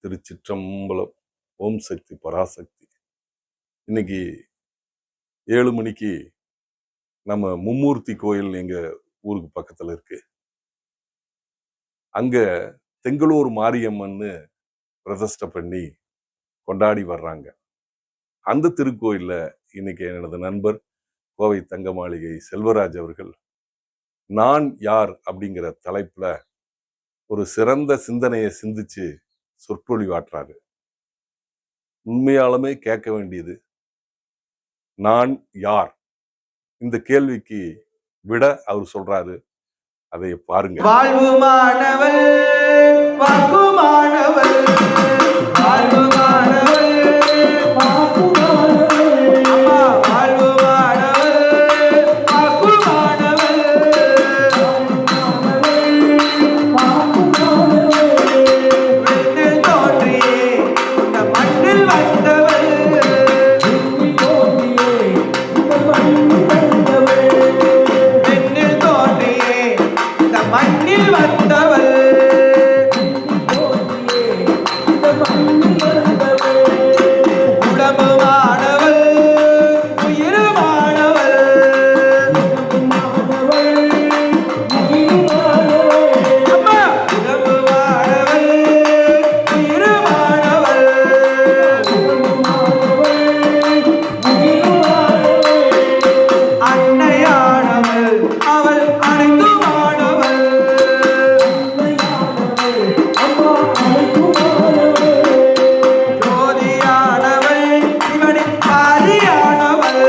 திருச்சிற்றம்பலம். ஓம் சக்தி பராசக்தி. இன்னைக்கு 7 மணிக்கு நம்ம மும்மூர்த்தி கோயில் எங்க ஊருக்கு பக்கத்துல இருக்கு. அங்க தெங்களூர் மாரியம்மன்னு பிரதிஷ்டை பண்ணி கொண்டாடி வர்றாங்க. அந்த திருக்கோயில்ல இன்னைக்கு எனது நண்பர் கோவை தங்க மாளிகை செல்வராஜ் அவர்கள் நான் யார் அப்படிங்கிற தலைப்புல ஒரு சிறந்த சிந்தனையை சிந்திச்சு சொற்பொழிவாற்றாரு. உண்மையாலுமே கேட்க வேண்டியது. நான் யார்? இந்த கேள்விக்கு விட அவர் சொல்றாரு. அதை பாருங்க. வாழ்வு மாணவள், வாழ்வு மாணவள், வாழ்வு மாணவள், வாழ்வு மாணவள், அம்மா வாழ்வு மாணவள், வாழ்வு மாணவள், விண்ணில் தோன்றியே இந்த மண்ணில் வந்தவள், விண்ணில் தோன்றியே இந்த மண்ணில் வந்தவள், உடம்புமானவள், உயிருமானவள், அம்மா உடம்புமானவள், உயிருமானவள், அன்னையானவள், அவள் அனைத்துமானவள், ஜோதியானவள், இவனின் பாதியானவள்.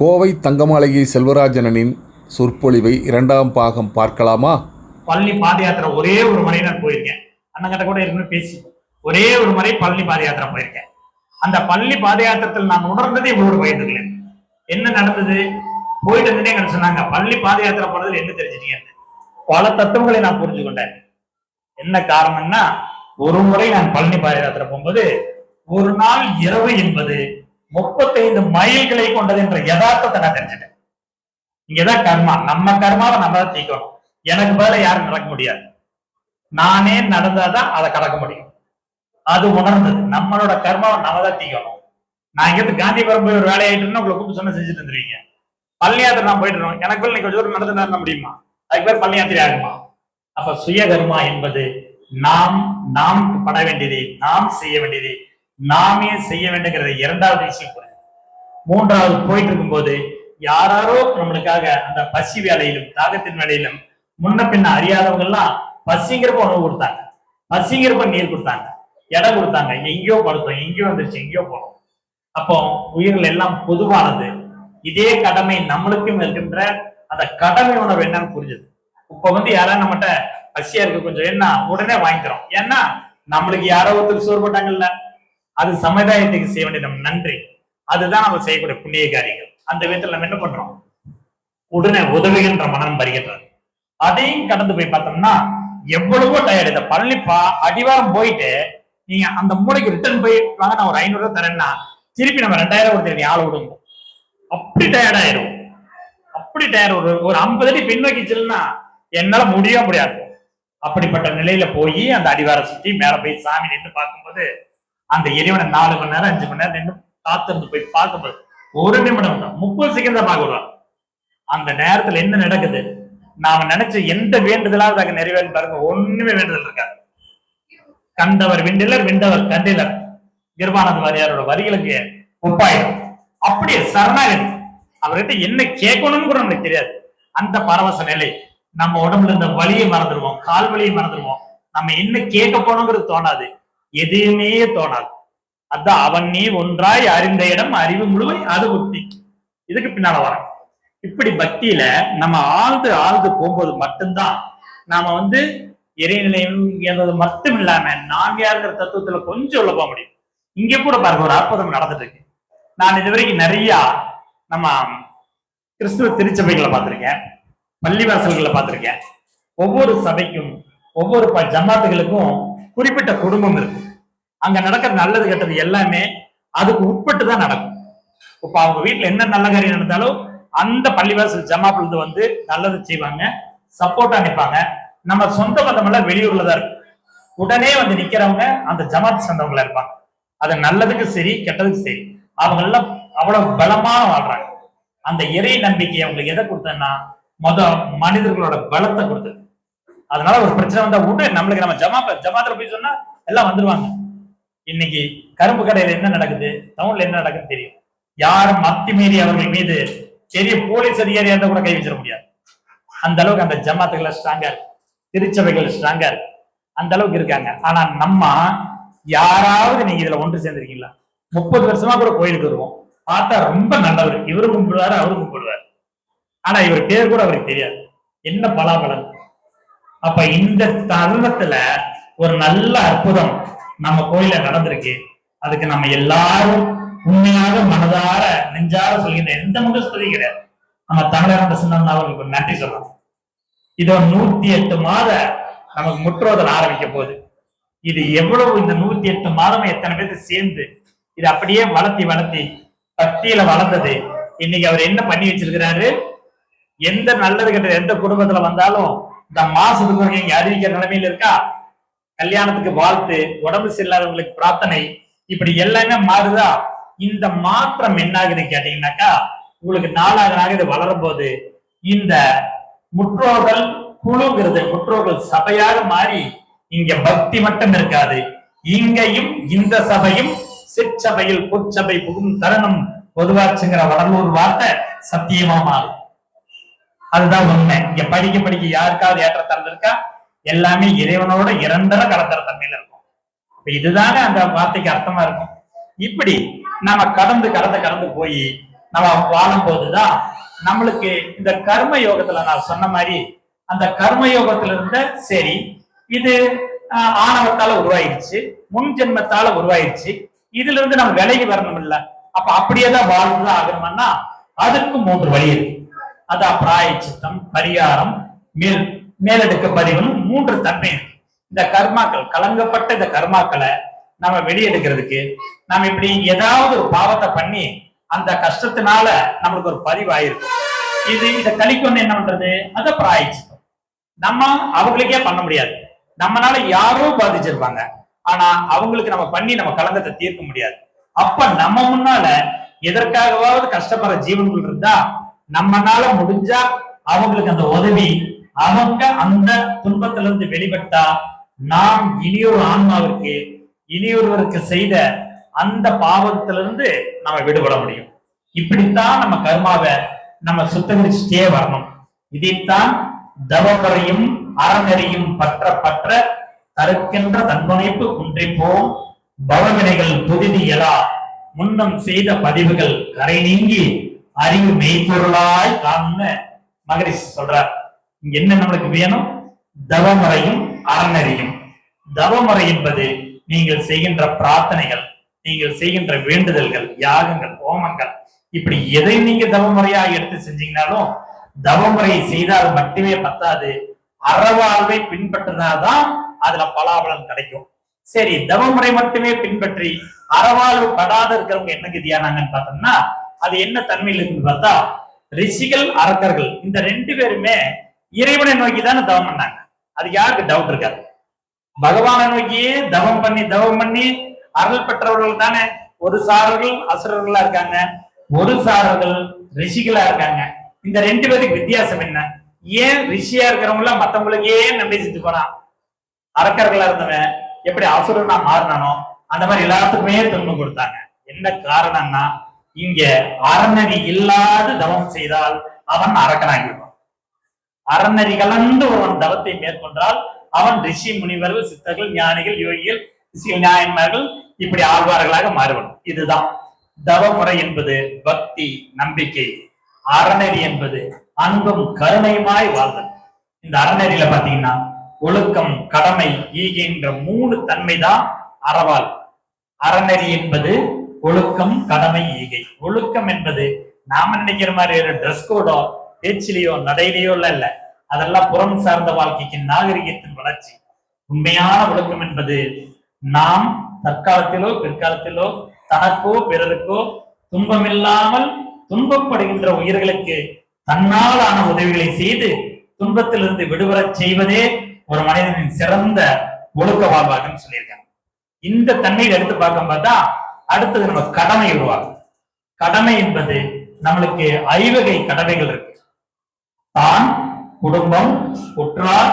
கோவை தங்கமாளிகை செல்வராஜனின் சொற்பொழிவை 2ஆம் பாகம் பார்க்கலாமா? பழனி பாத யாத்திரை ஒரே ஒரு முறை நான் போயிருக்கேன். அண்ணங்கிட்ட கூட ஏற்கனவே பேசி ஒரே ஒரு முறை பழனி பாத யாத்திரை போயிருக்கேன். அந்த பழனி பாத யாத்திரத்தில் நான் உணர்ந்ததே ஒரு வயதுல என்ன நடந்தது போயிட்டு இருந்தே எனக்கு சொன்னாங்க, பழனி பாத யாத்திரை போனதுல என்ன தெரிஞ்சுட்டீங்க? பல தத்துவங்களை நான் புரிஞ்சு கொண்டேன். என்ன காரணம்னா, ஒரு முறை நான் பழனி பாத யாத்திரை போகும்போது ஒரு நாள் இரவு என்பது 35 மைல்களை கொண்டது என்ற யதார்த்தத்தை நான் தெரிஞ்சுட்டேன். இங்கதான் கர்மா. நம்ம கர்மாவை நம்ம தான் தீக்கணும். எனக்கு பதில யாரும் நடக்க முடியாது. நானே நடந்தாதான் அதை கடக்க முடியும். அது உணர்ந்தது. நம்மளோட கர்மாவை நம்ம தான் தீக்கணும். நான் இங்கிருந்து காந்திபுரம் போய் ஒரு வேலையாயிட்டுன்னா உங்களை கூப்பிட்டு சொன்ன செஞ்சுட்டு வந்துருவீங்க. பழனி யாத்திரை நான் போயிட்டு இருக்கோம். எனக்கு நீ கொஞ்சம் தூரம் நடந்து நடக்க முடியுமா? அதுக்கு பேர் பழனி யாத்திரை ஆகுமா? அப்ப சுய கர்மா என்பது நாம் பட வேண்டியது, நாம் செய்ய வேண்டியது, நாமே செய்ய வேண்டுங்கிறது 2வது விஷயம். மூன்றாவது போயிட்டு இருக்கும்போது யாராரோ நம்மளுக்காக அந்த பசி வேலையிலும் தாகத்தின் வேலையிலும் முன்ன பின்ன அறியாதவங்க எல்லாம் பசிங்கிறப்ப உணவு கொடுத்தாங்க, பசிங்கிறப்ப நீர் கொடுத்தாங்க, இடம் கொடுத்தாங்க. எங்கேயோ படுத்தோம், எங்கேயோ வந்துருச்சு, எங்கேயோ போனோம். அப்போ உயிர்கள் எல்லாம் பொதுவானது. இதே கடமை நம்மளுக்கும் இருக்கின்ற அந்த கடமை உணர்வு என்னன்னு புரிஞ்சது. இப்ப யாராவது நம்மகிட்ட பசியா இருக்கு கொஞ்சம் என்ன உடனே வாங்கிக்கிறோம். ஏன்னா நம்மளுக்கு யாரோ ஒருத்தர் சோறு போட்டாங்கல்ல, அது சமுதாயத்துக்கு செய்ய வேண்டிய நம்ம நன்றி. அதுதான் நம்ம செய்யக்கூடிய புண்ணிய காரியங்கள். அந்த விதத்துல நம்ம என்ன பண்றோம்? உடனே உதவுகின்ற மனம் வருகின்றது. அதையும் கடந்து போய் பார்த்தோம்னா எவ்வளவோ டயர்டு. இந்த பழனி அடிவாரம் போயிட்டு நீங்க அந்த மூளைக்கு ரிட்டர்ன் போய் வாங்க, நான் ஒரு 500 ரூபாய் தரேன்னா திருப்பி நம்ம 2000 கொடுத்து ஆளை விடுங்க. அப்படி டயர்ட் ஆயிரும். அப்படி டயர்ட். ஒரு 50 அடி பின்னோக்கி செல்லுனா என்னால முடியாது. அப்படிப்பட்ட நிலையில போய் அந்த அடிவாரம் சுத்தி மேல போய் சாமி நின்று பார்க்கும்போது அந்த இறைவனை 4 மணி நேரம் 5 மணி நேரம் நின்று காத்திருந்து போய் பார்க்கும்போது 1 நிமிடம் தான் 30 செகண்ட் தான் பார்க்க விடுவாங்க. அந்த நேரத்துல என்ன நடக்குது? நாம நினைச்ச எந்த வேண்டுதலாவது அங்க நிறைவேறு பாருங்க, ஒண்ணுமே வேண்டுதல் இருக்காது. கண்டவர் விண்டிலர், விண்டவர் கண்டிலர். நிர்வாணது வாரியாரோட வரிகளுக்கு ஒப்பாயிடும். அப்படியே சரணாகதி. அவர்கிட்ட என்ன கேட்கணும்னு கூட நம்மளுக்கு தெரியாது. அந்த பரவச நிலை. நம்ம உடம்புல இருந்த வலியை மறந்துடுவோம், கால் வலியை மறந்துடுவோம். நம்ம என்ன கேட்க போனோங்கிறது தோணாது, எதுவுமே தோணாது. அதான் அவன் நீ ஒன்றாய் அறிந்த இடம் அறிவு முழுவை அது புத்தி. இதுக்கு பின்னால வர இப்படி பக்தியில நம்ம ஆழ்ந்து போகும்போது மட்டும்தான் நாம இறைநிலையம் என்றது மட்டும் இல்லாம நாம் யாருங்கிற தத்துவத்துல கொஞ்சம் உள்ள போக முடியும். இங்க கூட பாருங்க ஒரு அற்புதம் நடந்துட்டு இருக்கு. நான் இதுவரைக்கும் நிறைய நம்ம கிறிஸ்துவ திருச்சபைகளை பார்த்திருக்கேன், பள்ளிவாசல்களை பார்த்திருக்கேன். ஒவ்வொரு சபைக்கும் ஒவ்வொரு ஜமாத்துகளுக்கும் குறிப்பிட்ட குடும்பம் இருக்கு. அங்க நடக்கிற நல்லது கெட்டது எல்லாமே அதுக்கு உட்பட்டு தான் நடக்கும். இப்ப அவங்க வீட்டுல என்ன நல்ல காரியம் நடந்தாலும் அந்த பள்ளிவாசல் ஜமாத்துல நல்லது செய்வாங்க, சப்போர்ட்டா நிற்பாங்க. நம்ம சொந்த பந்தம் எல்லாம் வெளியூர்ல தான் இருக்கு. உடனே வந்து நிக்கிறவங்க அந்த ஜமாத் சேர்ந்தவங்களா இருப்பாங்க. அது நல்லதுக்கு சரி கெட்டதுக்கு சரி அவங்க எல்லாம் அவ்வளவு பலமா வாழ்றாங்க. அந்த இறை நம்பிக்கை அவங்களுக்கு எதை கொடுத்தேன்னா மனிதர்களோட பலத்தை கொடுத்தது. அதனால ஒரு பிரச்சனை வந்தா விட்டு நம்மளுக்கு நம்ம ஜமாத்துல போய் சொன்னா எல்லாம் வந்துருவாங்க. இன்னைக்கு கரும்பு கடையில என்ன நடக்குது, டவுன்ல என்ன நடக்குதுன்னு தெரியும். யாரும் அத்துமீறி அவர்கள் மீது பெரிய போலீஸ் அதிகாரியா இருந்தா கூட கை வச்சிட முடியாது. அந்த அளவுக்கு அந்த ஜமாத்துகளை ஸ்ட்ராங்கா இருக்கு, திருச்சபைகள் ஸ்ட்ராங்கா இருக்கு, அந்த அளவுக்கு இருக்காங்க. ஆனா நம்ம யாராவது நீங்க இதுல ஒன்று சேர்ந்திருக்கீங்களா? 30 வருஷமா கூட கோயிலுக்கு வருவோம், பார்த்தா ரொம்ப நல்லவர், இவரு கும்பிடுவாரு அவரு கும்பிடுவாரு, ஆனா இவர் பேர் கூட அவருக்கு தெரியாது. என்ன பலாபலன்? அப்ப இந்த தருணத்துல ஒரு நல்ல அற்புதம் நம்ம கோயில நடந்திருக்கு. அதுக்கு நம்ம எல்லாரும் உண்மையாக மனதார நெஞ்சார சொல்கின்ற எந்த முகஸ்துதி கிடையாது. நம்ம தமிழக சின்னம் அவர்களுக்கு ஒரு நன்றி சொல்லலாம். இது 108 மாத நமக்கு முற்றோதல் ஆரம்பிக்க போகுது. இது எவ்வளவு இந்த 108 மாதம் எத்தனை பேருக்கு சேர்ந்து இது அப்படியே வளர்த்தி பட்டியல வளர்ந்தது. இன்னைக்கு அவர் என்ன பண்ணி வச்சிருக்கிறாரு, எந்த நல்லது கெட்டது எந்த குடும்பத்துல வந்தாலும் இந்த மாசத்துக்கு இங்க அறிவிக்கிற நிலைமையில இருக்கா. கல்யாணத்துக்கு வாழ்த்து, உடம்பு சரியில்லாதவங்களுக்கு பிரார்த்தனை, இப்படி எல்லாமே மாறுதா. இந்த மாற்றம் என்ன ஆகுதுன்னு கேட்டீங்கன்னாக்கா, உங்களுக்கு நாளாக இது வளரும் போது இந்த முற்றோர்கள் குழுங்கிறது முற்றோர்கள் சபையாக மாறி இங்க பக்தி மட்டும் இருக்காது, இங்கேயும் இந்த சபையும் சிற்சபையில் பொற்சபை புகும் தருணம் பொதுவாச்சுங்கிற வடலூர் வார்த்தை சத்தியமா மாறும். அதுதான் உண்மை. இங்க படிக்க யாருக்காவது ஏற்றத்தாழ்வு இருக்கா? எல்லாமே இறைவனோட இரண்டரை கலந்துற தன்மையில இருக்கும். இதுதானே அந்த வார்த்தைக்கு அர்த்தமா இருக்கும். இப்படி நம்ம கடந்து போய் நம்ம வாழும் போதுதான் நம்மளுக்கு இந்த கர்ம யோகத்துல நான் சொன்ன மாதிரி அந்த கர்ம யோகத்துல இருந்த சரி இது ஆணவத்தால உருவாயிருச்சு, முன் ஜென்மத்தால உருவாயிருச்சு, இதுல இருந்து நம்ம விலகி வரணும் இல்ல. அப்ப அப்படியேதான் வாழ்ந்துதான் ஆகணும்னா அதுக்கு 3 வழி இருக்கு. அதான் பிராயச்சித்தம், பரிகாரம், மேலெடுக்க பதிவுன்னு 3 தன்மை இருக்கு. இந்த கர்மாக்கள் கலங்கப்பட்ட இந்த கர்மாக்களை நம்ம வெளியெடுக்கிறதுக்கு நம்ம இப்படி ஏதாவது ஒரு பாவத்தை பண்ணி அந்த கஷ்டத்தினால நம்மளுக்கு ஒரு பதிவு ஆயிருக்கு. இதை கழிக்கொண்டு என்ன பண்றது? அத பிராயச்சித்தம். நம்ம அவங்களுக்கே பண்ண முடியாது, நம்மளால யாரோ பாதிச்சிருப்பாங்க, ஆனா அவங்களுக்கு நம்ம பண்ணி நம்ம கலங்கத்தை தீர்க்க முடியாது. அப்ப நம்ம முன்னால எதற்காகவாவது கஷ்டப்படுற ஜீவன்கள் இருந்தா நம்மனால முடிஞ்சா அவங்களுக்கு அந்த உதவி, அவங்க அந்த துன்பத்திலிருந்து வெளிப்பட்டா நாம் இனியொரு ஆன்மாவிற்கு இனியொருவருக்கு செய்த அந்த பாவத்திலிருந்து நம்ம விடுபட முடியும். இப்படித்தான் நம்ம கர்மாவை நம்ம சுத்தகரிச்சுட்டே வரணும். இதைத்தான் தவமுறையும் அறநெறியும் பற்ற தருக்கின்ற தன்முனைப்பு குன்றிப்போம் பவவினைகள் புதிது எழா முன்னம் செய்த பதிவுகள் கரை நீங்கி அறிவு மெய்ப்பொருளாய் காணும்னு மகரிஷி சொல்றார். இங்க என்ன நம்மளுக்கு வேணும்? தவமுறையும் அறநெறியும். தவமுறை என்பது நீங்கள் செய்கின்ற பிரார்த்தனைகள், நீங்கள் செய்கின்ற வேண்டுதல்கள், யாகங்கள், ஹோமங்கள், இப்படி எதை நீங்க தவமுறையாக எடுத்து செஞ்சீங்கன்னாலும் தவமுறையை செய்தால் மட்டுமே பத்தாது, அறவாழ்வை பின்பற்றினாதான் அதுல பலாபலன் கிடைக்கும். சரி, தவமுறை மட்டுமே பின்பற்றி அறவாழ்வு படாத இருக்கிறவங்க என்ன கதியானாங்கன்னு பார்த்தோம்னா அது என்ன தன்மையில் இருக்குன்னு பார்த்தா, ரிஷிகள் அரக்கர்கள் இந்த 2 பேருமே இறைவனை நோக்கி தானே தவம் பண்ணாங்க. அது யாருக்கு டவுட் இருக்காது. பகவானை நோக்கியே தவம் பண்ணி அருள் பெற்றவர்கள் தானே. ஒரு சாரர்கள் அசுரர்களா இருக்காங்க, ஒரு சாரர்கள் ரிஷிகளா இருக்காங்க. இந்த 2 பேருக்கு வித்தியாசம் என்ன? ஏன் ரிஷியா இருக்கிறவங்கள மத்தவங்களுக்கே நம்பி செஞ்சு போனான், அரக்கர்களா இருந்தவன் எப்படி அசுரனா மாறினானோ அந்த மாதிரி எல்லாத்துக்குமே துன்பம் கொடுத்தாங்க. என்ன காரணம்னா இங்க அறநெறி இல்லாது தவம் செய்தால் அவன் அரக்கனாகிடுவான். அறநெறி கலந்து ஒருவன் தவத்தை மேற்கொண்டால் அவன் ரிஷி முனிவர்கள், சித்தர்கள், ஞானிகள், யோகிகள், நாயன்மார்கள், இப்படி ஆழ்வார்களாக மாறுபடும். இதுதான் தவமுறை என்பது பக்தி, நம்பிக்கை. அறநெறி என்பது அன்பும் கருணையுமாய் வாழ்தல். இந்த அறநெறியில பாத்தீங்கன்னா ஒழுக்கம், கடமை, ஈகின்ற 3 தன்மை தான் அறவாள். அறநெறி என்பது ஒழுக்கம், கடமை, ஈகை. ஒழுக்கம் என்பது நாம நினைக்கிற மாதிரி ஒரு ட்ரெஸ் கோடோ பேச்சிலேயோ நடையிலையோ இல்ல, அதெல்லாம் புறம் சார்ந்த வாழ்க்கைக்கு நாகரிகத்தின் வளர்ச்சி. உண்மையான ஒழுக்கம் என்பது நாம் தற்காலத்திலோ பிற்காலத்திலோ தனக்கோ பிறருக்கோ துன்பமில்லாமல் துன்பப்படுகின்ற உயிர்களுக்கு தன்னால் ஆன உதவிகளை செய்து துன்பத்திலிருந்து விடுபடச் செய்வதே ஒரு மனிதனின் சிறந்த ஒழுக்க வாழ்வாகன்னு சொல்லியிருக்காங்க. இந்த தண்ணீர் எடுத்து பார்க்கும் பார்த்தா அடுத்தது நம்ம கடமை உருவாகும். கடமை என்பது நம்மளுக்கு ஐவகை கடமைகள் இருக்கு. தான், குடும்பம், உற்றார்,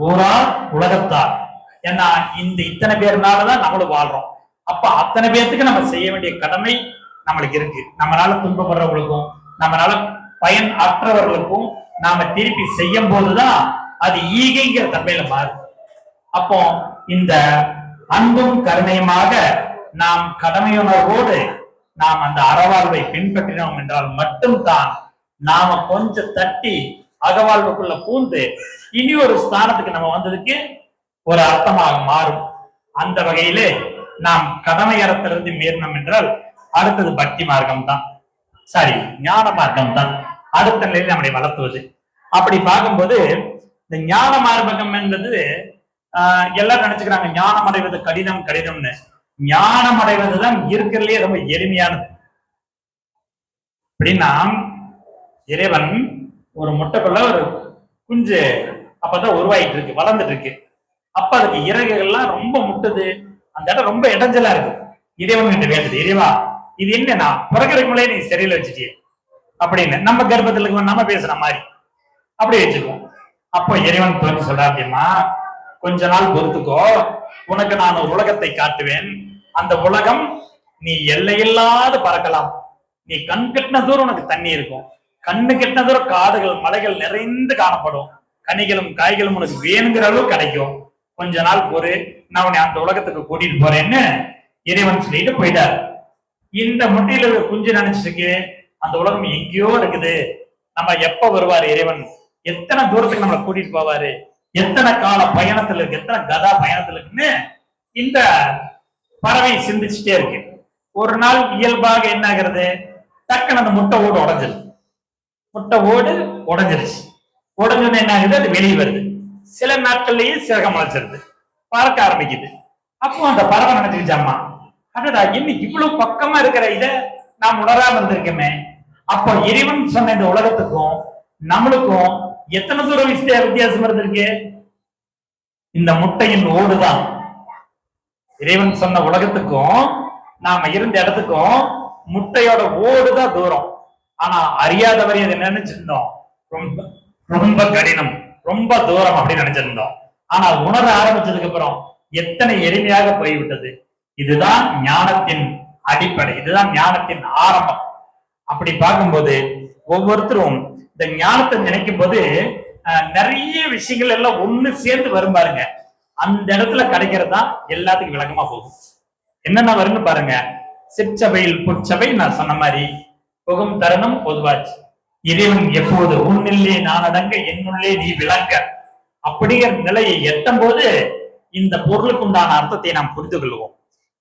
ஊரார், உலகத்தார். ஏன்னா இந்த இத்தனை பேர்னாலதான் நம்மளும் வாழ்றோம். அப்ப அத்தனை பேர்த்துக்கு நம்ம செய்ய வேண்டிய கடமை நம்மளுக்கு இருக்கு. நம்மளால துன்பப்படுறவங்களுக்கும் நம்மளால பயன் அற்றவர்களுக்கும் நாம திருப்பி செய்யும் போதுதான் அது ஈகைங்கிற தன்மையில மாறும். அப்போ இந்த அன்பும் கருணையுமாக நாம் கடமையுணர்வோடு நாம் அந்த அறவாழ்வை பின்பற்றினோம் என்றால் மட்டும்தான் நாம கொஞ்சம் தட்டி அகவாழ்வுக்குள்ள பூந்து இனி ஒரு ஸ்தானத்துக்கு நம்ம வந்ததுக்கு ஒரு அர்த்தமாக மாறும். அந்த வகையிலே நாம் கடமை அறத்திலிருந்து மீறினோம் என்றால் அடுத்தது பக்தி மார்க்கம் தான், சாரி ஞான மார்க்கம் தான் அடுத்த நிலையில் நம்மளை வளர்த்துவது. அப்படி பார்க்கும்போது இந்த ஞான மார்க்கம் என்பது எல்லாரும் நினைச்சுக்கிறாங்க ஞானம் அடைவது கடினம் கடினம்னு. ஞானம் அடைவதுதான் இருக்கிறதுலயே ரொம்ப எளிமையானது. அப்படின்னா இறைவன் ஒரு முட்டைக்குள்ள ஒரு குஞ்சு அப்பதான் உருவாயிட்டு இருக்கு, வளர்ந்துட்டு இருக்கு. அப்ப அதுக்கு இறகுகள்லாம் ரொம்ப முட்டுது, அந்த இடம் ரொம்ப இடைஞ்சலா இருக்கு. இறைவன் கிட்ட வேண்டுது, இறைவா இது என்னன்னா பிறக்கிறதுக்கு முன்னாடி நீ சரியில வச்சுட்டிய அப்படின்னு நம்ம கர்ப்பத்துல நம்ம பேசுற மாதிரி அப்படி வச்சுக்குவோம். அப்போ இறைவன் தோன்றி சொல்றா, அப்படிமா கொஞ்ச நாள் பொறுத்துக்கோ, உனக்கு நான் ஒரு உலகத்தை காட்டுவேன். அந்த உலகம் நீ எல்லையில்லாத பறக்கலாம். நீ கண் கெட்டின தூரம் உனக்கு தண்ணி இருக்கும், கண்ணு கெட்டின தூரம் காடுகள் மலைகள் நிறைந்து காணப்படும், கனிகளும் காய்களும் உனக்கு வேணுங்கிற அளவு கிடைக்கும். கொஞ்ச நாள் பொறு, நான் உன்னை அந்த உலகத்துக்கு கூட்டிட்டு போறேன்னு இறைவன் சொல்லிட்டு போயிட்டாரு. இந்த முட்டையில குஞ்சு நினைச்சிருக்கு அந்த உலகம் எங்கேயோ இருக்குது, நம்ம எப்ப வருவாரு இறைவன், எத்தனை தூரத்துக்கு நம்மளை கூட்டிட்டு போவாரு, எத்தனை கால பயணத்துல இருக்கு, எத்தனை கதா பயணத்துல இருக்குன்னு இந்த பறவை சிந்திச்சுட்டே இருக்கு. ஒரு நாள் இயல்பாக என்ன ஆகிறது, டக்குன்னு அந்த முட்டை ஓடு உடஞ்சிருது. முட்டை ஓடு உடஞ்சிருச்சு. உடஞ்சோன்னு என்ன ஆகுது, அது வெளியே வருது. சில நாட்கள்லயே சிறகம் முளைச்சிருது, பறக்க ஆரம்பிக்குது. அப்போ அந்த பறவை நினைச்சுக்கிச்சாமா, அடடா இன்னும் இவ்வளவு பக்கமா இருக்கிற இத நாம் உணராம இருந்திருக்கோமே. அப்போ இறைவன் சொன்ன இந்த உலகத்துக்கும் நம்மளுக்கும் எத்தனை தூரம் வித்தியாசம் இருந்திருக்கு. இந்த முட்டையின் ஓடுதான் இறைவன் சொன்ன உலகத்துக்கும் நாம இருந்த இடத்துக்கும் முட்டையோட ஓடுதான் தூரம். ஆனா அறியாதவரை அதை நினைச்சிருந்தோம் ரொம்ப ரொம்ப கடினம், ரொம்ப தூரம் அப்படின்னு நினைச்சிருந்தோம். ஆனா உணர ஆரம்பிச்சதுக்கு அப்புறம் எத்தனை எளிமையாக போய்விட்டது. இதுதான் ஞானத்தின் அடிப்படை, இதுதான் ஞானத்தின் ஆரம்பம். அப்படி பார்க்கும்போது ஒவ்வொருத்தரும் இந்த ஞானத்தை நினைக்கும் போது நிறைய விஷயங்கள் எல்லாம் ஒண்ணு சேர்ந்து வரும் பாருங்க. அந்த இடத்துல கிடைக்கிறது தான் எல்லாத்துக்கும் விளக்கமா போகும். என்னென்ன வரும்னு பாருங்க. சிற்சபையில் புற்சபை நான் சொன்ன மாதிரி புகும் தருணம் பொதுவாச்சு. இறைவன் எப்போது உன்னில்லே நான் அடங்க என்னுள்ளே நீ விளங்க அப்படிங்கிற நிலையை எட்டும் போது இந்த பொருளுக்கு உண்டான அர்த்தத்தை நாம் புரிந்து கொள்வோம்.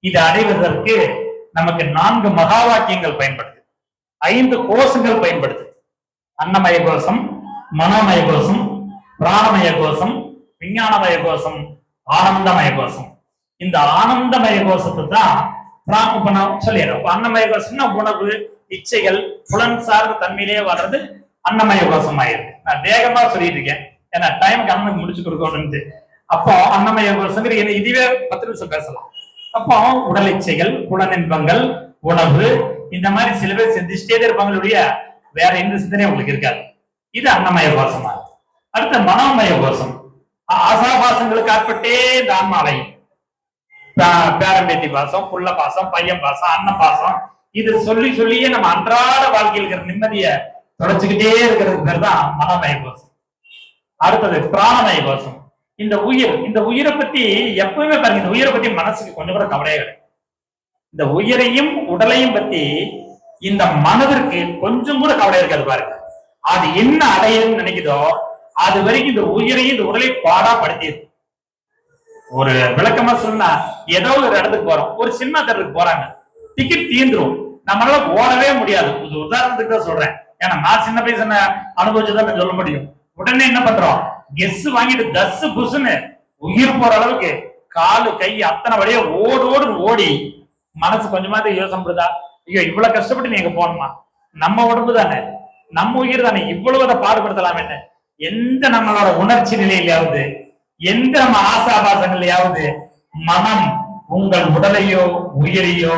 இதை அடைவதற்கு நமக்கு 4 மகா வாக்கியங்கள் பயன்படுது, 5 கோஷங்கள் பயன்படுது. அன்னமய கோஷம், மனோமய கோஷம், பிராணமய கோஷம், விஞ்ஞானமய கோஷம், ஆனந்தமய கோஷம். இந்த ஆனந்தமய கோஷத்தை தான் சொல்லிடுறோம். அன்னமய கோஷம்னா உணவு, இச்சைகள், புலன் சார்ந்த தன்மையிலேயே வர்றது அன்னமய கோஷம் ஆயிருக்கு. நான் வேகமா சொல்லிட்டு இருக்கேன், ஏன்னா டைம் கவனம் முடிச்சு கொடுக்கணும்னு. அப்போ அன்னமய கோஷங்கிற இதுவே 10 நிமிஷம் பேசலாம். அப்போ உடல் இச்சைகள், புலனின்பங்கள், உணவு, இந்த மாதிரி சில பேர் சிந்திச்சுட்டே இருப்பாங்களுடைய வேற எந்த சிந்தனையும் உங்களுக்கு இருக்காது. இது அன்னமய கோஷமா. அடுத்த மனோமய கோஷம், ஆசாபாசங்களுக்கு ஆட்பட்டே இந்த ஆன்மாலையும் பேரம்பேத்தி பாசம், புள்ள பாசம், பையன் பாசம், அண்ணன் பாசம், இது சொல்லி சொல்லியே நம்ம அன்றாட வாழ்க்கையில் இருக்கிற நிம்மதியை தொடச்சுக்கிட்டே இருக்கிறதுக்கு பேர் தான் மனோமய கோஷம். அடுத்தது பிராணமய கோஷம். இந்த உயிரை பத்தி எப்பவுமே பாருங்க, இந்த உயிரை பத்தி மனசுக்கு கொஞ்சம் கூட கவலையே கிடையாது. இந்த உயிரையும் உடலையும் பத்தி இந்த மனதிற்கு கொஞ்சம் கூட கவலை இருக்காது பாருங்க. அது என்ன அடையணும்னு நினைக்குதோ அது வரைக்கும் இந்த உயிரையும் இந்த உடலை பாடா படுத்தியது. ஒரு விளக்கமா சொன்னா, ஏதோ ஒரு இடத்துக்கு போறோம், ஒரு சினிமா தேட்டருக்கு போறாங்க, டிக்கெட் தீந்துரும், நம்மளால ஓடவே முடியாது. ஒரு உதாரணத்துக்கு தான் சொல்றேன், ஏன்னா நான் சின்ன வயசுல அனுபவிச்சுதான் சொல்ல முடியும். உடனே என்ன பண்றோம், கெஸ் வாங்கிட்டு தஸ் புசுன்னு உயிர் போற அளவுக்கு காலு கை அத்தனை வழியா ஓடி மனசு கொஞ்சமாவது யோசனை பண்ணுதா, ஐயோ இவ்வளவு கஷ்டப்பட்டு நீங்க போகணுமா, நம்ம உடம்பு தானே, நம்ம உயிர் தானே, இவ்வளவு அதை பாடுபடுத்தலாம் என்ன. எந்த நம்மளோட உணர்ச்சி நிலையிலாவது எந்த நம்ம ஆசாபாசங்களையாவது மனம் உங்கள் உடலையோ உயிரையோ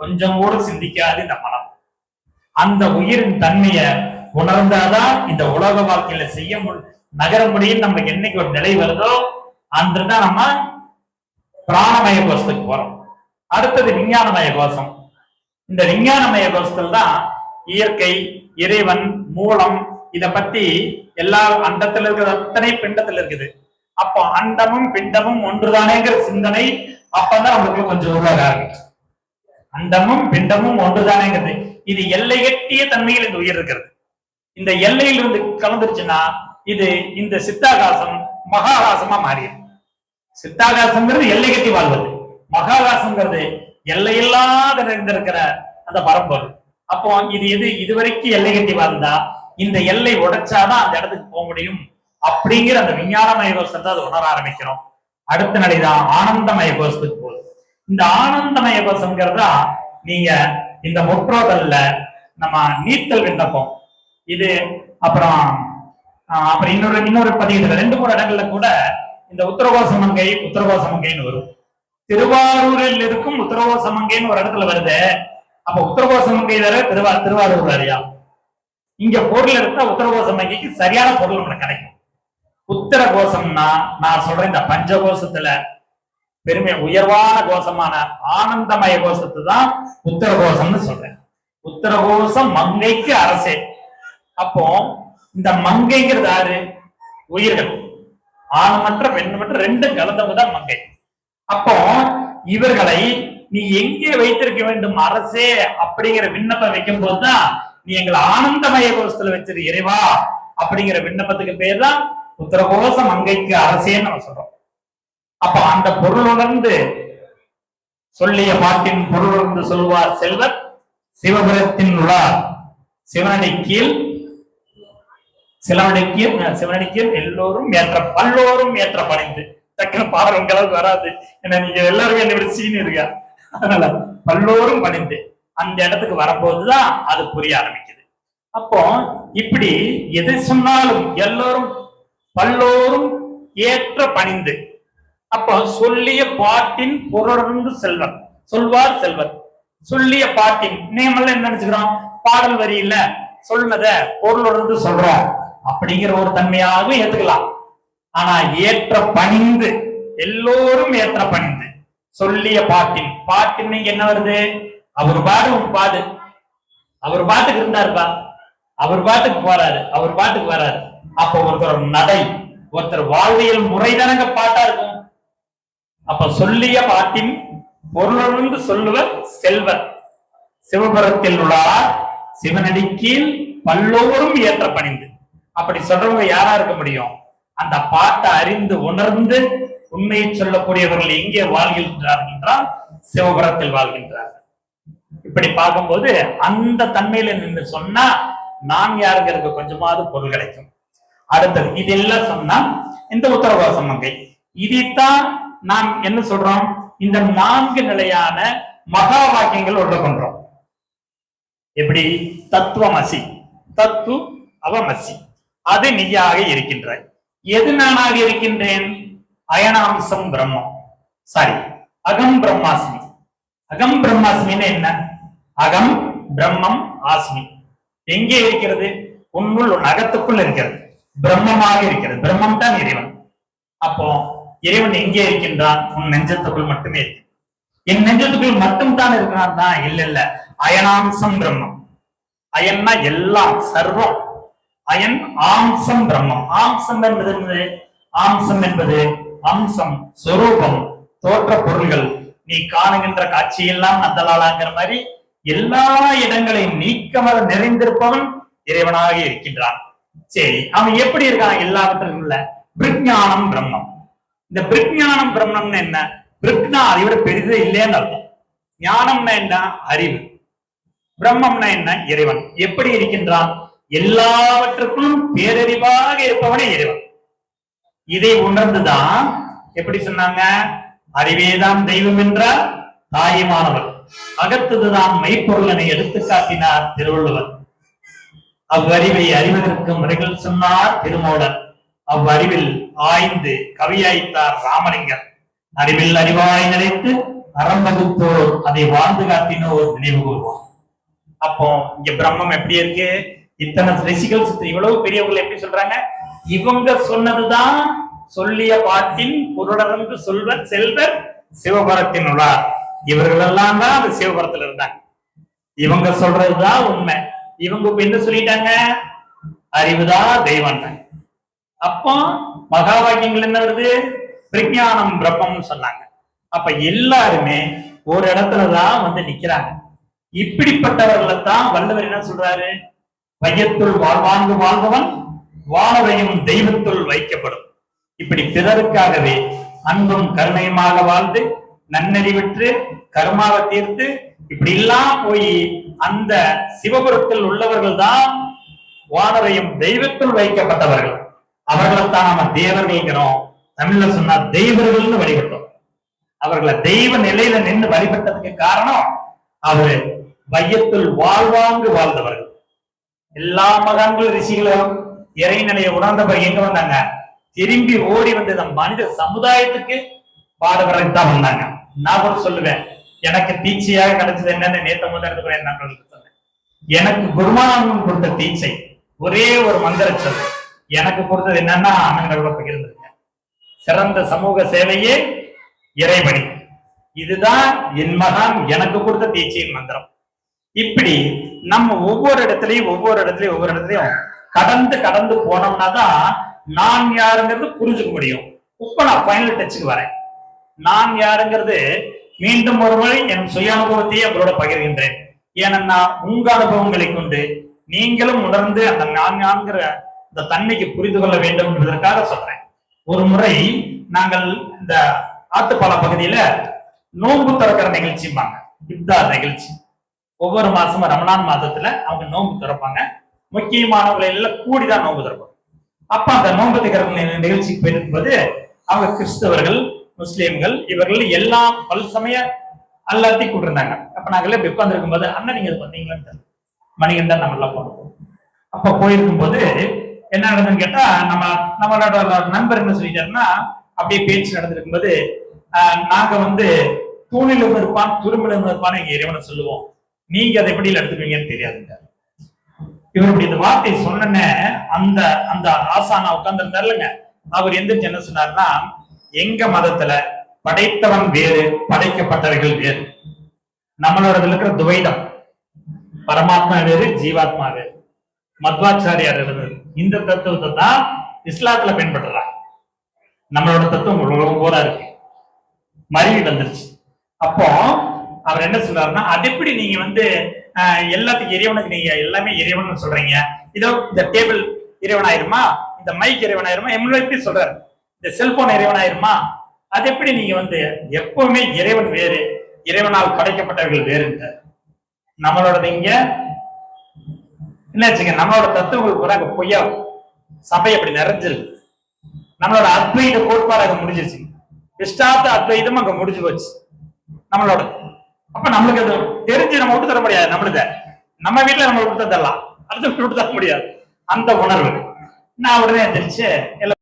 கொஞ்சம் கூட சிந்திக்காது. இந்த மனம் அந்த உயிரின் தன்மையை உணர்ந்தாதான் இந்த உலக வாழ்க்கையில செய்ய நகர முடியும். நமக்கு என்னைக்கு ஒரு நிலை வருதோ அன்றுதான் நம்ம பிராணமய கோஷத்துக்கு போறோம். அடுத்தது விஞ்ஞானமய கோஷம். இந்த விஞ்ஞானமய கோஷத்தில் தான் இயற்கை, இறைவன், மூலம் இத பத்தி எல்லா அண்டத்துல இருக்கிற அத்தனை பிண்டத்துல இருக்குது. அப்போ அண்டமும் பிண்டமும் ஒன்றுதானேங்கிற சிந்தனை அப்பதான் அவங்களுக்கு கொஞ்சம் உருவாக ஆரம்பிக்கும். அண்டமும் பிண்டமும் ஒன்றுதானேங்கிறது இது எல்லை எட்டிய தன்மையில் இந்த உயிர் இருக்கிறது. இந்த எல்லையில் இருந்து கலந்துருச்சுன்னா இது இந்த சித்தாகாசம் மகாகாசமா மாறிடும். சித்தாகாசம்ங்கிறது எல்லை கட்டி வாழ்வது, மகாகாசம்ங்கிறது எல்லையில்லாத நிறைந்திருக்கிற அந்த பரம்பொருள். அப்போ இது இதுவரைக்கும் எல்லை கட்டி வாழ்ந்தா இந்த எல்லை உடைச்சாதான் அந்த இடத்துக்கு போக முடியும். அப்படிங்கிற அந்த விஞ்ஞானமய கோஷத்தை அது உணர ஆரம்பிக்கிறோம். அடுத்த நிலைதான் ஆனந்தமய கோஷத்துக்கு போகுது. இந்த ஆனந்தமய கோஷம்ங்கிறதா நீங்க இந்த முற்றோதல்ல நம்ம நீத்தல் விண்ணப்பம் இது அப்புறம் இன்னொரு பதிவுல 2-3 இடங்கள்ல கூட இந்த உத்தரகோசமங்கைன்னு வரும். திருவாரூரில் இருக்கும் உத்தரகோசமங்கைன்னு ஒரு இடத்துல வருது. அப்ப உத்தரகோசமங்கை வேற திருவாரூர் வேறையா? இங்க பொருள் எடுத்தா உத்தரகோசமங்கைக்கு சரியான பொருள் நமக்கு கிடைக்கும். உத்தர கோஷம்னா நான் சொல்றேன் இந்த பஞ்சகோஷத்துல பெருமை உயர்வான கோஷமான ஆனந்தமய கோஷத்தை தான் உத்தர கோஷம்னு சொல்றேன். உத்தர கோஷம் மங்கைக்கு அரசே. அப்போ இந்த மங்கைங்கிறது யாரு? உயிர்கள், ஆணுமற்ற பெண்ணுமற்ற ரெண்டும் கலந்தவங்க தான் மங்கை. அப்போ இவர்களை நீ எங்கே வைத்திருக்க வேண்டும் அரசே அப்படிங்கிற விண்ணப்பம் வைக்கும் போதுதான் நீ எங்களை ஆனந்தமய கோஷத்துல வச்சது இறைவா அப்படிங்கிற விண்ணப்பத்துக்கு பேர் தான் உத்தரகோச மங்கைக்கு அரசேன்னு நம்ம சொல்றோம். அப்ப அந்த பொருள் உணர்ந்து சொல்லிய பாட்டின் பொருள் உணர்ந்து சொல்வார் செல்வர் சிவபுரத்தின் உளார் சிவனடி கீழ் எல்லோரும் பல்லோரும் ஏற்ற பணிந்து டக்குனு பாடல்கள் வராது. ஏன்னா நீங்க எல்லாரும் என்ன விட சீன் இருக்கா, அதனால பல்லோரும் பணிந்து அந்த இடத்துக்கு வரும்போதுதான் அது புரிய ஆரம்பிக்குது. அப்போ இப்படி எதை சொன்னாலும் எல்லோரும் பல்லோரும் ஏற்ற பணிந்து, அப்போ சொல்லிய பாட்டின் பொருளர்ந்து செல்வர் சொல்வார் செல்வர். சொல்லிய பாட்டின் நேமெல்லாம் என்ன நினைச்சுக்கிறோம், பாடல் வரி இல்ல சொன்னத பொருளுணர்ந்து சொல்றோம் அப்படிங்கிற ஒரு தன்மையாகவும் ஏத்துக்கலாம். ஆனா ஏற்ற பணிந்து எல்லோரும் ஏற்ற பணிந்து சொல்லிய பாட்டின் என்ன வருது? அவர் பாடு உன் பாடு, அவர் பாட்டுக்கு இருந்தாருப்பா, அவர் பாட்டுக்கு போறாரு, அவர் பாட்டுக்கு வராரு. அப்ப ஒருத்தர் நடை, ஒருத்தர் வாழ்வியல் முறைதானங்க பாட்டா இருக்கும். அப்ப சொல்லிய பாட்டின் பொருளுணர்ந்து சொல்லுவர் செல்வர் சிவபுரத்தில் உள்ளார் சிவனடி கீழ் பல்லோரும் ஏற்ற பணிந்து. அப்படி சொல்றவங்க யாரா இருக்க முடியும்? அந்த பாட்டை அறிந்து உணர்ந்து உண்மையை சொல்லக்கூடியவர்கள் எங்கே வாழ்கின்றார்கள் என்றால் சிவபுரத்தில் வாழ்கின்றார்கள். இப்படி பார்க்கும்போது அந்த தன்மையில நின்று சொன்னா நாம் யாருங்கிறது கொஞ்சமாவது பொருள் கிடைக்கும். அடுத்தது இதெல்லாம் சொன்னா இந்த உத்தரகோச மங்கை, இதைத்தான் நாம் என்ன சொல்றோம், இந்த 4 நிலையான மகா வாக்கியங்கள் உள்ள கொண்டோம். எப்படி? தத்துவமசி, தத்து அவமசி, அது நீயாக இருக்கின்றாய். எது நானாக இருக்கின்றேன்? அயனாம்சம் பிரம்மம், சாரி அகம் பிரம்மாஸ்மி. அகம் பிரம்மாஸ்மின்னு என்ன? அகம் பிரம்மம் ஆஸ்மி எங்கே இருக்கிறது? உன்னுள் உன் அகத்துக்குள் இருக்கிறது, பிரம்மமாக இருக்கிறது. பிரம்மம் தான் இறைவன். அப்போ இறைவன் எங்கே இருக்கின்றான்? உன் நெஞ்சத்துக்குள் மட்டுமே இருக்கு. என் நெஞ்சத்துக்குள் மட்டும் தான் இருக்கிறான் தான் இல்ல. அயனாம்சம் பிரம்மம். அயன்னா எல்லாம் சர்வம். அயன் ஆம்சம் பிரம்மம். ஆம்சம் என்பது ஆம்சம் என்பது அம்சம், சொரூபம், தோற்ற பொருள்கள். நீ காணுகின்ற காட்சியெல்லாம் நந்தலாளாங்கிற மாதிரி எல்லா இடங்களையும் நீக்கமர நிறைந்திருப்பவன் இறைவனாக இருக்கின்றான். சரி, அவன் எப்படி இருக்கான்? எல்லாவற்றிலும் உள்ள பிரிஞானம் பிரம்மம். இந்த பிரிஞானம் பிரம்மம்னு என்ன? பிரிக்னா அதை விட பெரிதே இல்லைன்னு அர்த்தம். ஞானம்னா என்ன? அறிவு. பிரம்மம்னா என்ன? இறைவன். எப்படி இருக்கின்றான்? எல்லாவற்றுக்கும் பேரறிவாக இருப்பவனே இறைவன். இதை உணர்ந்துதான் எப்படி சொன்னாங்க? அறிவேதான் தெய்வம் என்றார் தாயுமானவர், அகத்ததுதான் மெய்ப்பொருளனை எடுத்து காட்டினார் திருவள்ளுவர். அவ்வறிவை அறிவதற்கு முறைகள் சொன்னார் திருமூலர். அவ்வறிவில் ஆய்ந்து கவியாய்த்தார் ராமலிங்கர். அறிவில் அறிவாய் நினைத்து அறம்பகுத்தோர் அதை வாழ்ந்து காட்டினோர் நினைவு கூறுவோம். அப்போ இங்க பிரம்மம் எப்படி இருக்கு? இத்தனை ரிஷிகள் இவ்வளவு பெரியவர்கள் எப்படி சொல்றாங்க? இவங்க சொன்னதுதான் சொல்லிய பாட்டின் பொருளர்ந்து சொல்வர் செல்வர் சிவபுரத்தின் உள்ளார். இவர்கள் எல்லாம் தான் அந்த சிவபுரத்துல இருந்தாங்க. இவங்க சொல்றதுதான் உண்மை. இவங்க இப்ப என்ன சொல்லிட்டாங்க? அறிவுதான் தெய்வம். அப்போ மகா வாக்கியங்கள் என்ன வருது? பிரஞானம் பிரம்மம்னு சொன்னாங்க. அப்ப எல்லாருமே ஒரு இடத்துலதான் வந்து நிக்கிறாங்க. இப்படிப்பட்டவர்களை தான் வள்ளுவர் என்ன சொல்றாரு? வையத்துள் வாழ்வாங்கு வாழ்பவன் வாழவையும் தெய்வத்துள் வைக்கப்படும். இப்படி பிறருக்காகவே அன்பும் கருணையுமாக வாழ்ந்து நன்னறி விற்று கர்மாவை தீர்த்து இப்படி எல்லாம் போய் அந்த சிவபுரத்தில் உள்ளவர்கள் தான் வானரையும் தெய்வத்துள் வைக்கப்பட்டவர்கள். அவர்களைத்தான் நம்ம தேவர்கள்ங்கிறோம். தமிழ்ல சொன்னா தெய்வர்கள்னு வழிபட்டோம். அவர்களை தெய்வ நிலையில நின்று வழிபட்டதுக்கு காரணம் அவரு வையத்துள் வாழ்வாங்கு வாழ்ந்தவர்கள். எல்லா மகான்கள் ரிஷிகளும் இறைநிலையை உணர்ந்தவர் எங்க வந்தாங்க? திரும்பி ஓடி வந்து நம் மனித சமுதாயத்துக்கு பாடுபடுறதுக்கு தான் வந்தாங்க. நான் கூட சொல்லுவேன், எனக்கு தீட்சையாக கிடைச்சது என்னன்னு நேற்று முதல் என் நண்பர்களுக்கு சொன்னேன். எனக்கு குருமானந்தம் கொடுத்த தீட்சை ஒரே ஒரு மந்திர சொல். எனக்கு கொடுத்தது என்னன்னா அண்ணங்களோட பகிர்ந்திருக்கேன். சிறந்த சமூக சேவையே இறைவழி. இதுதான் என் மகான் எனக்கு கொடுத்த தீட்சையின் மந்திரம். இப்படி நம்ம ஒவ்வொரு இடத்துலயும் கடந்து கடந்து போனோம்னா தான் நான் யாருங்கிறது புரிஞ்சுக்க முடியும். இப்ப நான் ஃபைனல் டச்சுக்கு வரேன். நான் யாருங்கிறது மீண்டும் ஒரு முறை என் சுய அனுபவத்தையே அவரோட பகிர்கின்றேன். ஏனென்னா உங்க அனுபவங்களை கொண்டு நீங்களும் உணர்ந்து அந்த நான் யாருங்கிற இந்த தன்மைக்கு புரிந்து கொள்ள வேண்டும் என்பதற்காக சொல்றேன். ஒரு முறை நாங்கள் இந்த ஆத்துப்பாலம் பகுதியில நோன்பு திறக்கிற நிகழ்ச்சிம்பாங்க, இப்தார் நிகழ்ச்சி. ஒவ்வொரு மாசமும் ரமலான் மாதத்துல அவங்க நோன்பு திறப்பாங்க. முக்கியமானவர்கள் எல்லாம் கூடிதான் நோன்பு திறப்பாங்க. அப்ப அந்த நோன்பு திறக்கிற நிகழ்ச்சிக்கு போயிருக்கும்போது அவங்க கிறிஸ்தவர்கள், முஸ்லிம்கள் இவர்கள் எல்லாம் பல்சமய எல்லாத்தையும் கூட்டிருந்தாங்க. அப்ப நாங்களே உட்கார்ந்து இருக்கும்போது அண்ணன் நீங்க பண்ணீங்களான்னு மணிகண்டன் நம்ம எல்லாம் போனோம். அப்ப போயிருக்கும் போது என்ன நடந்ததுன்னு கேட்டா, நம்மளோட நண்பர் என்ன சொல்லிட்டாருன்னா, அப்படியே பேச்சு நடந்திருக்கும் போது நாங்க வந்து தூணிலும் இருப்பான் துரும்பிலும் இருப்பான்னு எங்க இறைவனை சொல்லுவோம், நீங்க அதை எப்படி எடுத்துக்குவீங்கன்னு தெரியாதுங்க. இவர் இப்படி இந்த வார்த்தையை சொன்ன அந்த அந்த ஆசானா உட்கார்ந்து இருந்தாருலங்க, அவர் எந்திரிச்சு என்ன சொன்னார்னா, எங்க மதத்துல படைத்தவன் வேறு படைக்கப்பட்டவர்கள் வேறு. நம்மளோட இருக்கிற துவைதம் பரமாத்மா வேறு ஜீவாத்மா வேறு. மத்வாச்சாரியார் இருந்தது இந்த தத்துவத்தை தான் இஸ்லாத்துல பின்பற்றுறாங்க. நம்மளோட தத்துவம் உலகம் போரா இருக்கு, மருவி வந்துருச்சு. அப்போ அவர் என்ன சொல்றாருன்னா, அது எப்படி நீங்க வந்து எல்லாத்துக்கும் இறைவனுக்கு நீங்க எல்லாமே இறைவன் சொல்றீங்க, இதோ இந்த டேபிள் இறைவன் ஆயிருமா, இந்த மைக் இறைவன் ஆயிருமா, எப்படி சொல்றாரு, இந்த செல்போன் இறைவன் ஆயிருமா, அது எப்படி நீங்க வந்து எப்பவுமே இறைவன் வேறு இறைவனால் படைக்கப்பட்டவர்கள் வேறுங்க. நம்மளோட இங்க என்ன வச்சுங்க, நம்மளோட தத்துவங்கள் கூட அங்க பொய்யா சபை அப்படி நிறைஞ்சிருக்கு. நம்மளோட அத்வைத கோட்பாடு அங்க முடிஞ்சிருச்சு, இஷ்டார்த்த அத்வைதம் அங்க முடிஞ்சு போச்சு நம்மளோட. அப்ப நம்மளுக்கு அது தெரிஞ்சு நம்ம விட்டு தர முடியாது. நம்மளுத நம்ம வீட்டுல நம்ம விட்டு தரலாம், அடுத்து விட்டு தர முடியாது. அந்த உணர்வு நான் உடனே எந்திரிச்சு எல்லாம்